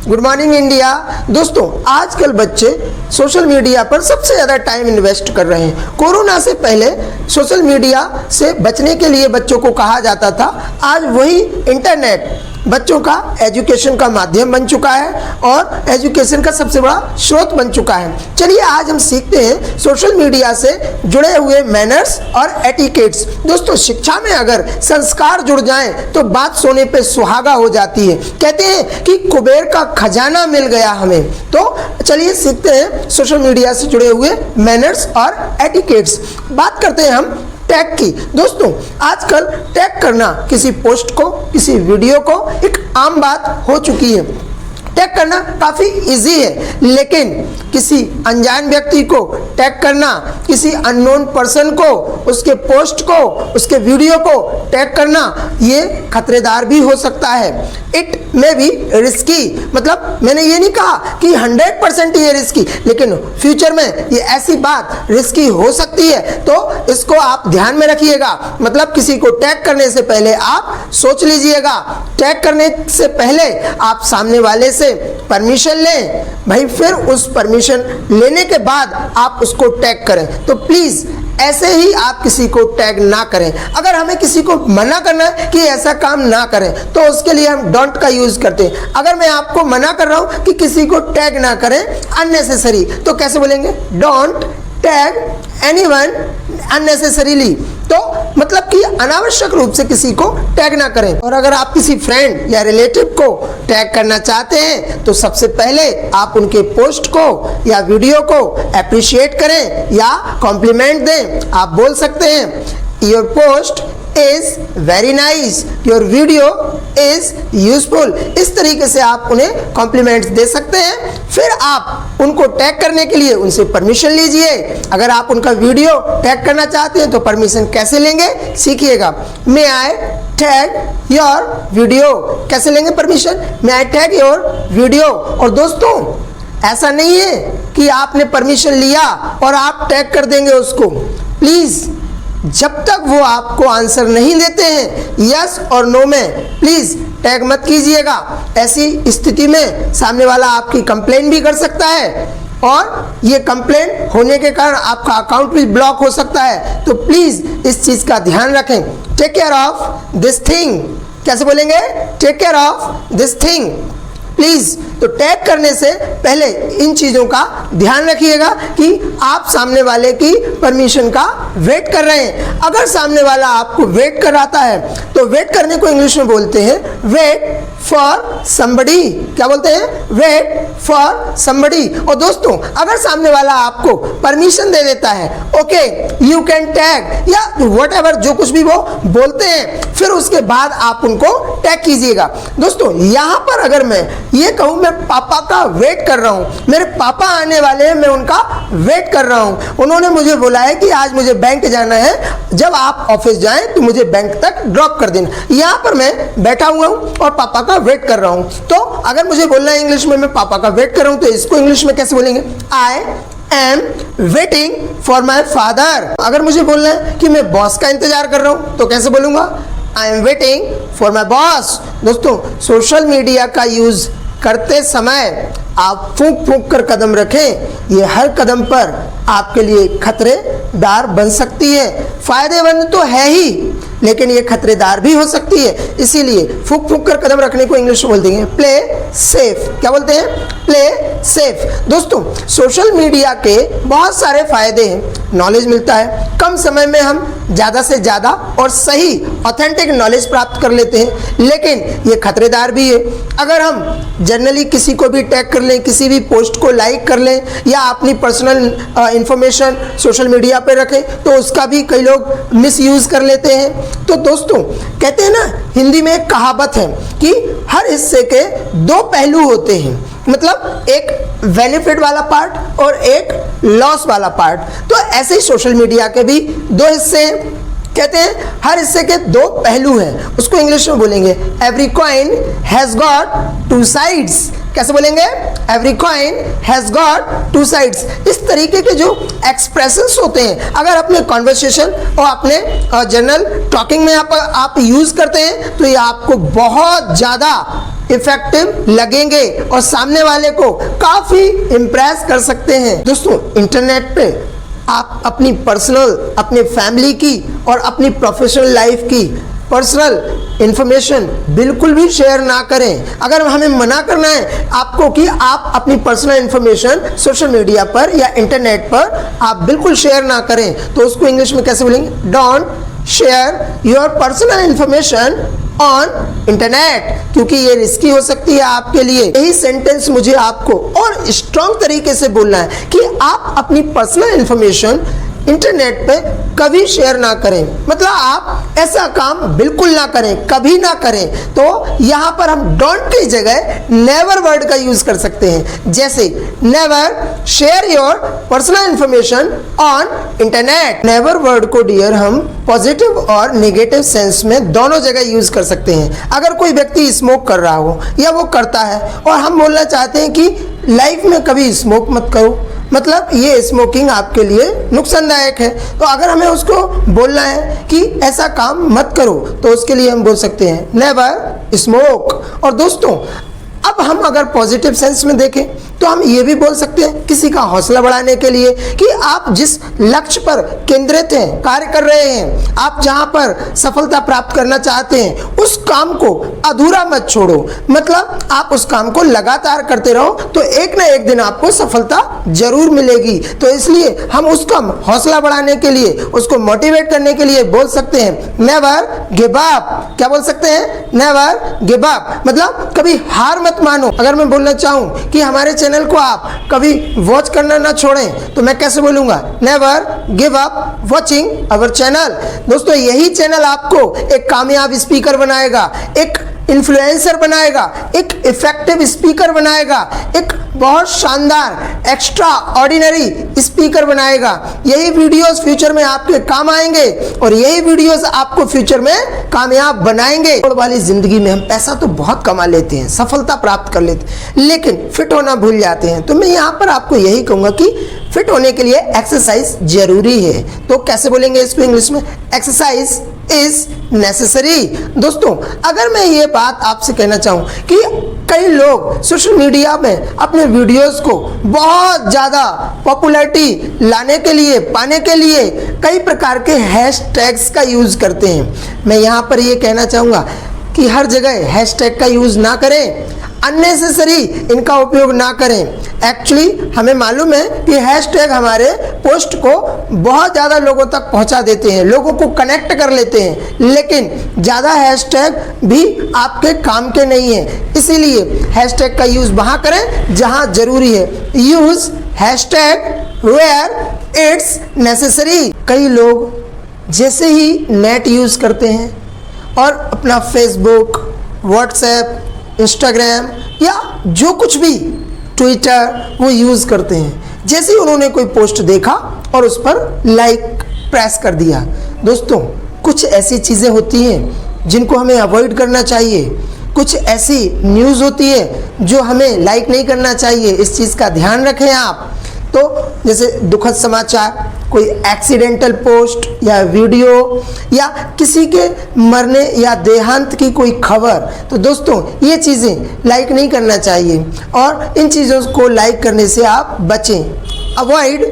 Good morning India. दोस्तों, आजकल बच्चे सोशल मीडिया पर सबसे ज़्यादा टाइम इन्वेस्ट कर रहे हैं। कोरोना से पहले सोशल मीडिया से बचने के लिए बच्चों को कहा जाता था, आज वही इंटरनेट बच्चों का एजुकेशन का माध्यम बन चुका है और एजुकेशन का सबसे बड़ा स्रोत बन चुका है। चलिए आज हम सीखते हैं सोशल मीडिया से जुड़े हुए मैनर्स और एटिकेट्स। दोस्तों, शिक्षा में अगर संस्कार जुड़ जाएं तो बात सोने पे सुहागा हो जाती है। कहते हैं कि कुबेर का खजाना मिल गया हमें। तो चलिए सीखते हैं सोशल मीडिया से जुड़े हुए मैनर्स और एटिकेट्स। बात करते हैं हम टैग की। दोस्तों, आजकल टैग करना किसी पोस्ट को, किसी वीडियो को एक आम बात हो चुकी है। टैग करना काफ़ी इजी है, लेकिन किसी अनजान व्यक्ति को टैग करना, किसी अननोन पर्सन को, उसके पोस्ट को, उसके वीडियो को टैग करना, ये खतरेदार भी हो सकता है। इट मे बी रिस्की, मतलब मैंने ये नहीं कहा कि 100% ये रिस्की, लेकिन फ्यूचर में ये ऐसी बात रिस्की हो सकती है, तो इसको आप ध्यान में रखिएगा। मतलब किसी को टैग करने से पहले आप सोच लीजिएगा। टैग करने से पहले आप सामने वाले से परमिशन लें भाई, फिर उस परमिशन लेने के बाद आप उसको टैग करें। तो प्लीज़ ऐसे ही आप किसी को टैग ना करें। अगर हमें किसी को मना करना है कि ऐसा काम ना करें, तो उसके लिए हम डोंट का यूज करते हैं। अगर मैं आपको मना कर रहा हूं कि किसी को टैग ना करें अननेसेसरी, तो कैसे बोलेंगे? Don't tag anyone unnecessarily. तो मतलब कि अनावश्यक रूप से किसी को टैग ना करें। और अगर आप किसी फ्रेंड या रिलेटिव को टैग करना चाहते हैं तो सबसे पहले आप उनके पोस्ट को या वीडियो को अप्रिशिएट करें या कॉम्प्लीमेंट दें। आप बोल सकते हैं, your post is very nice, your video is useful. इस तरीके से आप उन्हें कॉम्प्लीमेंट्स दे सकते हैं। फिर आप उनको टैग करने के लिए उनसे परमिशन लीजिए। अगर आप उनका वीडियो टैग करना चाहते हैं तो परमिशन कैसे लेंगे सीखिएगा। मे आई टैग योर वीडियो, कैसे लेंगे permission? May I tag your video. और दोस्तों, ऐसा नहीं है कि आपने परमिशन लिया और आप टैग कर देंगे उसको। प्लीज़, जब तक वो आपको आंसर नहीं देते हैं यस और नो में, प्लीज़ टैग मत कीजिएगा। ऐसी स्थिति में सामने वाला आपकी कंप्लेन भी कर सकता है और ये कंप्लेन होने के कारण आपका अकाउंट भी ब्लॉक हो सकता है। तो प्लीज़ इस चीज़ का ध्यान रखें। Take care of this thing. कैसे बोलेंगे? Take care of this thing please. तो टैग करने से पहले इन चीज़ों का ध्यान रखिएगा कि आप सामने वाले की परमिशन का वेट कर रहे हैं। अगर सामने वाला आपको वेट कराता है तो वेट करने को इंग्लिश में बोलते हैं वेट फॉर समबडी। क्या बोलते हैं? Wait for somebody. और दोस्तों, अगर सामने वाला आपको परमिशन दे देता है, ओके यू कैन टैग या व्हाटएवर जो कुछ भी वो बोलते हैं, फिर उसके बाद आप उनको टैग कीजिएगा। दोस्तों, यहाँ पर अगर मैं ये कहूँ मैं पापा का वेट कर रहा हूँ, मेरे पापा आने वाले हैं, मैं उनका वेट कर रहा हूँ, उन्होंने मुझे बोला है कि आज मुझे बैंक जाना है, जब आप ऑफिस जाएं तो मुझे बैंक तक ड्रॉप कर देना। यहाँ पर मैं बैठा हुआ हूँ और पापा का वेट कर रहा हूँ। तो अगर मुझे बोलना है इंग्लिश में मैं पापा का वेट कर रहा हूँ, तो इसको इंग्लिश में कैसे बोलेंगे? I am waiting for my father. अगर मुझे बोलना है कि मैं बॉस का इंतजार कर रहा हूँ, तो कैसे बोलूँगा? I am waiting for my boss. दोस्तों, सोशल मीडिया का यूज़ करते समय आप फूंक फूंक कर कदम रखें। ये हर कदम पर आपके लिए खतरेदार बन सकती है। फायदेमंद तो है ही, लेकिन ये खतरेदार भी हो सकती है। इसीलिए फूंक फूंक कर कदम रखने को इंग्लिश में बोल देंगे प्ले सेफ। क्या बोलते हैं? Play safe. दोस्तों, सोशल मीडिया के बहुत सारे फायदे हैं। नॉलेज मिलता है, कम समय में हम ज़्यादा से ज़्यादा और सही ऑथेंटिक नॉलेज प्राप्त कर लेते हैं, लेकिन ये खतरेदार भी है। अगर हम जनरली किसी को भी टैग कर लें, किसी भी पोस्ट को लाइक कर लें या अपनी पर्सनल इंफॉर्मेशन सोशल मीडिया पे रखें, तो उसका भी कई लोग मिसयूज़ कर लेते हैं। तो दोस्तों, कहते हैं ना, हिंदी में एक कहावत है कि हर हिस्से के दो पहलू होते हैं। मतलब एक बेनिफिट वाला पार्ट और एक लॉस वाला पार्ट। तो ऐसे ही सोशल मीडिया के भी दो हिस्से हैं। कहते हैं हर हिस्से के दो पहलू हैं। उसको इंग्लिश में बोलेंगे every coin has got two sides. कैसे बोलेंगे? Every coin has got two sides. इस तरीके के जो एक्सप्रेशंस होते हैं, अगर अपने कॉन्वर्सेशन और अपने जनरल टॉकिंग में आप यूज़ करते हैं, तो ये आपको बहुत ज़्यादा इफेक्टिव लगेंगे और सामने वाले को काफी इम्प्रेस कर सकते हैं। दोस्तों, इंटरनेट पे आप अपनी पर्सनल, अपने फैमिली की और अपनी प्रोफेशनल लाइफ की पर्सनल इंफॉर्मेशन बिल्कुल भी शेयर ना करें। अगर हमें मना करना है आपको कि आप अपनी पर्सनल इंफॉर्मेशन सोशल मीडिया पर या इंटरनेट पर आप बिल्कुल शेयर ना करें, तो उसको इंग्लिश में कैसे बोलेंगे? Don't share your personal information on internet, क्योंकि ये रिस्की हो सकती है आपके लिए। यही सेंटेंस मुझे आपको और स्ट्रॉन्ग तरीके से बोलना है कि आप अपनी पर्सनल इंफॉर्मेशन इंटरनेट पे कभी शेयर ना करें। मतलब आप ऐसा काम बिल्कुल ना करें, कभी ना करें। तो यहाँ पर हम डोंट की जगह नेवर वर्ड का यूज कर सकते हैं। जैसे never share your personal information on internet. Never word को डियर हम पॉजिटिव और नेगेटिव सेंस में दोनों जगह यूज कर सकते हैं। अगर कोई व्यक्ति स्मोक कर रहा हो या वो करता है और हम बोलना चाहते हैं कि लाइफ में कभी स्मोक मत करो, मतलब ये स्मोकिंग आपके लिए नुकसानदायक है, तो अगर हमें उसको बोलना है कि ऐसा काम मत करो, तो उसके लिए हम बोल सकते हैं नेवर स्मोक। और दोस्तों, अब हम अगर पॉजिटिव सेंस में देखें तो हम ये भी बोल सकते हैं किसी का हौसला बढ़ाने के लिए कि आप जिस लक्ष्य पर केंद्रित हैं, कार्य कर रहे हैं, आप जहां पर सफलता प्राप्त करना चाहते हैं, उस काम को अधूरा मत छोड़ो। मतलब आप उस काम को लगातार करते रहो तो एक ना एक दिन आपको सफलता जरूर मिलेगी। तो इसलिए हम उसका हौसला बढ़ाने के लिए, उसको मोटिवेट करने के लिए बोल सकते हैं नेवर गिव अप। क्या बोल सकते हैं? Never give up. मतलब कभी हार मत मानो। अगर मैं बोलना चाहूं कि हमारे चैनल को आप कभी वॉच करना ना छोड़ें, तो मैं कैसे बोलूंगा? Never give up watching our channel. दोस्तों, यही चैनल आपको एक कामयाब स्पीकर बनाएगा, एक इन्फ्लुएंसर बनाएगा, एक इफेक्टिव स्पीकर बनाएगा, एक बहुत शानदार एक्स्ट्रा ऑर्डिनरी स्पीकर बनाएगा। यही वीडियोस फ्यूचर में आपके काम आएंगे और यही वीडियोस आपको फ्यूचर में कामयाब बनाएंगे। दौड़ वाली जिंदगी में हम पैसा तो बहुत कमा लेते हैं, सफलता प्राप्त कर लेते हैं, लेकिन फिट होना भूल जाते हैं। तो मैं यहाँ पर आपको यही कहूँगा कि फिट होने के लिए एक्सरसाइज जरूरी है। तो कैसे बोलेंगे इसको इंग्लिश में? Exercise is necessary. दोस्तों, अगर मैं ये बात आपसे कहना चाहूँ कि कई लोग सोशल मीडिया में अपने वीडियोस को बहुत ज़्यादा पॉपुलैरिटी लाने के लिए, पाने के लिए कई प्रकार के हैशटैग्स का यूज़ करते हैं। मैं यहाँ पर ये कहना चाहूँगा कि हर जगह हैशटैग का यूज़ ना करें, अननेसेसरी इनका उपयोग ना करें। एक्चुअली हमें मालूम है कि हैशटैग हमारे पोस्ट को बहुत ज़्यादा लोगों तक पहुंचा देते हैं, लोगों को कनेक्ट कर लेते हैं, लेकिन ज़्यादा हैशटैग भी आपके काम के नहीं है। इसीलिए हैशटैग का यूज़ वहाँ करें जहाँ जरूरी है। Use hashtag where it's necessary. कई लोग जैसे ही नेट यूज़ करते हैं और अपना फेसबुक, व्हाट्सएप, इंस्टाग्राम या जो कुछ भी, ट्विटर, वो यूज़ करते हैं, जैसे ही उन्होंने कोई पोस्ट देखा और उस पर लाइक प्रेस कर दिया। दोस्तों, कुछ ऐसी चीज़ें होती हैं जिनको हमें अवॉइड करना चाहिए, कुछ ऐसी न्यूज़ होती है जो हमें लाइक नहीं करना चाहिए। इस चीज़ का ध्यान रखें आप। तो जैसे दुखद समाचार, कोई एक्सीडेंटल पोस्ट या वीडियो या किसी के मरने या देहांत की कोई खबर, तो दोस्तों ये चीज़ें लाइक नहीं करना चाहिए और इन चीज़ों को लाइक करने से आप बचें। Avoid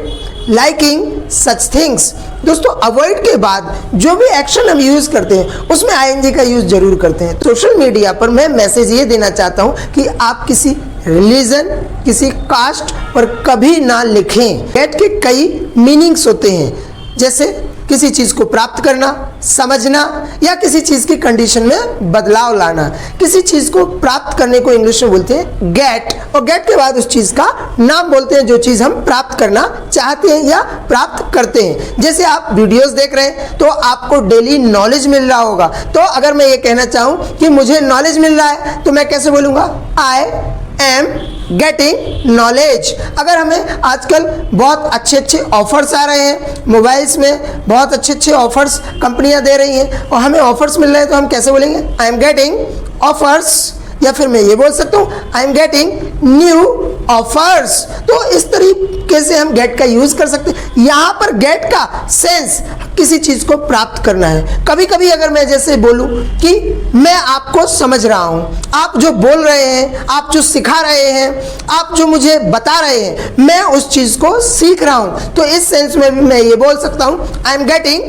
liking such things. दोस्तों, अवॉइड के बाद जो भी एक्शन हम यूज़ करते हैं उसमें आईएनजी का यूज़ जरूर करते हैं। सोशल मीडिया पर मैं मैसेज ये देना चाहता हूँ कि आप किसी रिलीजन, किसी कास्ट पर कभी ना लिखें। गेट के कई मीनिंग्स होते हैं, जैसे किसी चीज़ को प्राप्त करना, समझना या किसी चीज़ की कंडीशन में बदलाव लाना। किसी चीज़ को प्राप्त करने को इंग्लिश में बोलते हैं गेट, और गेट के बाद उस चीज़ का नाम बोलते हैं जो चीज़ हम प्राप्त करना चाहते हैं या प्राप्त करते हैं। जैसे आप वीडियोस देख रहे हैं तो आपको डेली नॉलेज मिल रहा होगा, तो अगर मैं ये कहना चाहूँ कि मुझे नॉलेज मिल रहा है तो मैं कैसे बोलूँगा? I am getting knowledge. अगर हमें आजकल बहुत अच्छे अच्छे ऑफर्स आ रहे हैं, मोबाइल्स में बहुत अच्छे अच्छे ऑफर्स कंपनियां दे रही हैं और हमें ऑफर्स मिल रहे हैं, तो हम कैसे बोलेंगे? I am getting offers. या फिर मैं ये बोल सकता हूँ I am getting new offers. तो इस तरीके से हम गेट का यूज कर सकते हैं। यहाँ पर गेट का सेंस किसी चीज को प्राप्त करना है। कभी कभी अगर मैं जैसे बोलूं कि मैं आपको समझ रहा हूं, आप जो बोल रहे हैं, आप जो सिखा रहे हैं, आप जो मुझे बता रहे हैं, मैं उस चीज को सीख रहा हूं, तो इस सेंस में भी मैं ये बोल सकता हूं आई एम गेटिंग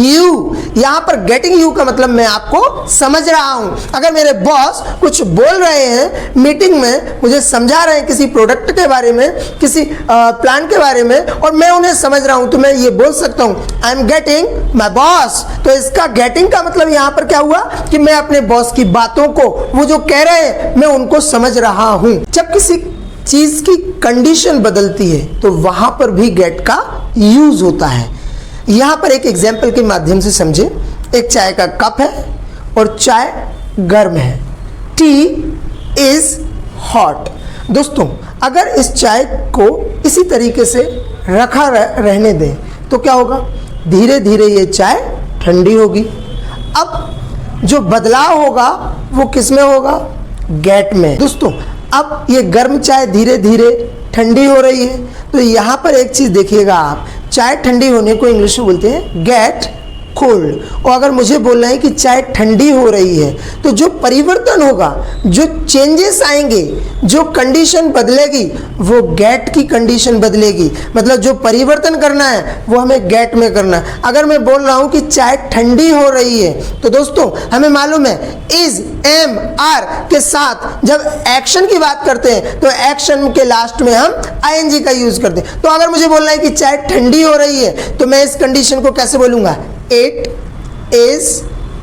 यू। यहां पर गेटिंग यू का मतलब मैं आपको समझ रहा हूं। अगर मेरे बॉस कुछ बोल रहे हैं मीटिंग में, मुझे समझा रहे हैं किसी प्रोडक्ट के बारे में, किसी प्लान के बारे में, और मैं उन्हें समझ रहा हूं, तो मैं ये बोल सकता हूं I am getting my boss. तो इसका गेटिंग का मतलब यहां पर क्या हुआ कि मैं अपने बॉस की बातों को, वो जो कह रहे हैं, मैं उनको समझ रहा हूं। जब किसी चीज की कंडीशन बदलती है तो वहां पर भी गेट का यूज होता है। यहां पर एक एग्जाम्पल के माध्यम से समझे। एक चाय का कप है और चाय गर्म है। T is hot. दोस्तों, अगर इस चाय को इसी तरीके से रखा रहने दें तो क्या होगा? धीरे धीरे ये चाय ठंडी होगी। अब जो बदलाव होगा वो किस में होगा? गेट में। दोस्तों, अब ये गर्म चाय धीरे धीरे ठंडी हो रही है, तो यहाँ पर एक चीज़ देखिएगा आप, चाय ठंडी होने को इंग्लिश में बोलते हैं गेट कोल्ड। और अगर मुझे बोलना है कि चाय ठंडी हो रही है, तो जो परिवर्तन होगा, जो चेंजेस आएंगे, जो कंडीशन बदलेगी, वो गेट की कंडीशन बदलेगी। मतलब जो परिवर्तन करना है वो हमें गेट में करना है। अगर मैं बोल रहा हूं कि चाय ठंडी हो रही है, तो दोस्तों हमें मालूम है इज, एम, आर के साथ जब एक्शन की बात करते हैं तो एक्शन के लास्ट में हम आईएनजी का यूज करते हैं। तो अगर मुझे बोलना है कि चाय ठंडी हो रही है, तो मैं इस कंडीशन को कैसे बोलूंगा? It is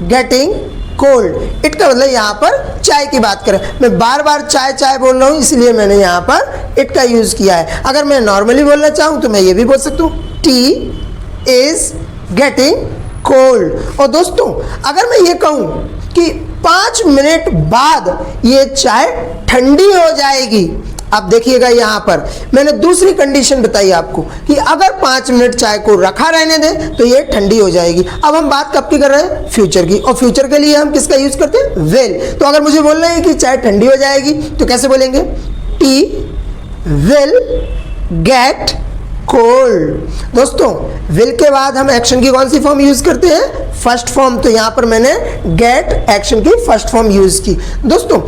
getting cold. It का मतलब यहाँ पर चाय की बात करें। मैं बार बार चाय चाय बोल रहा हूँ, इसलिए मैंने यहाँ पर इट का यूज किया है। अगर मैं नॉर्मली बोलना चाहूँ तो मैं ये भी बोल सकता हूँ टी इज गेटिंग कोल्ड। और दोस्तों, अगर मैं ये कहूँ कि 5 मिनट बाद ये चाय ठंडी हो जाएगी, अब देखिएगा यहाँ पर मैंने दूसरी कंडीशन बताई आपको कि अगर 5 मिनट चाय को रखा रहने दें तो ये ठंडी हो जाएगी। अब हम बात कब की कर रहे हैं? फ्यूचर की। और फ्यूचर के लिए हम किसका यूज करते हैं? विल। तो अगर मुझे बोलना है कि चाय ठंडी हो जाएगी तो कैसे बोलेंगे? T will get cold. दोस्तों, विल के बाद हम एक्शन की कौन सी फॉर्म यूज करते हैं? First form. तो यहाँ पर मैंने गेट एक्शन की फर्स्ट फॉर्म यूज की। दोस्तों,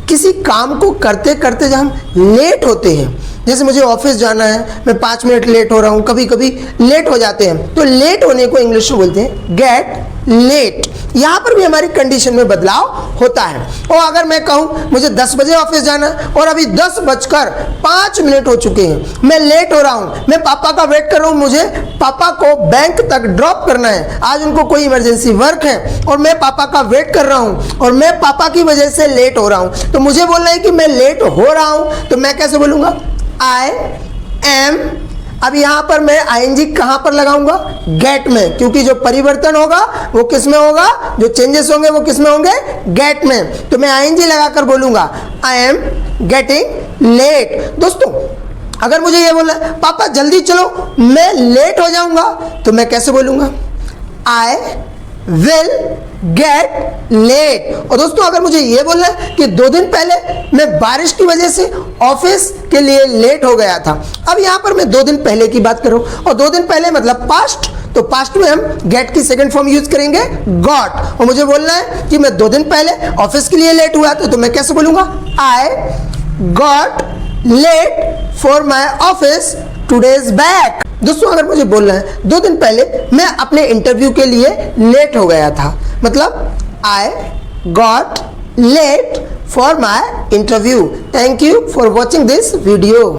किसी काम को करते करते जब हम लेट होते हैं, जैसे मुझे ऑफिस जाना है, मैं 5 मिनट लेट हो रहा हूँ, कभी कभी लेट हो जाते हैं, तो लेट होने को इंग्लिश में बोलते हैं गेट लेट। यहाँ पर भी हमारी कंडीशन में बदलाव होता है। और अगर मैं कहूँ मुझे 10 बजे ऑफिस जाना है और अभी 10:05 हो चुके हैं, मैं लेट हो रहा हूँ, मैं पापा का वेट कर रहा हूँ, मुझे पापा को बैंक तक ड्रॉप करना है, आज उनको कोई इमरजेंसी वर्क है और मैं पापा का वेट कर रहा हूँ और मैं पापा की वजह से लेट हो रहा हूँ। तो मुझे बोलना है कि मैं लेट हो रहा हूँ, तो मैं कैसे बोलूँगा? I am. अब यहां पर मैं आईएनजी कहां पर लगाऊंगा? गेट में, क्योंकि जो परिवर्तन होगा वो किस में होगा? जो चेंजेस होंगे वो किस में होंगे? गेट में। तो मैं आईएनजी लगाकर बोलूंगा आई एम गेटिंग लेट। दोस्तों, अगर मुझे ये बोलना है पापा जल्दी चलो मैं लेट हो जाऊंगा, तो मैं कैसे बोलूंगा? I will get late. और दोस्तों, अगर मुझे ये बोलना है कि 2 दिन पहले मैं बारिश की वजह से ऑफिस के लिए लेट हो गया था, अब यहां पर मैं 2 दिन पहले की बात कर रहा हूं, और 2 दिन पहले मतलब पास्ट, तो पास्ट में हम गेट की सेकंड फॉर्म यूज करेंगे गॉट। और मुझे बोलना है कि मैं 2 दिन पहले ऑफिस के लिए लेट हुआ था, तो मैं कैसे बोलूंगा? I got late for my office 2 days back. दोस्तों, अगर मुझे बोलना है 2 दिन पहले मैं अपने इंटरव्यू के लिए लेट हो गया था, मतलब I got late for my interview. Thank you for watching this video.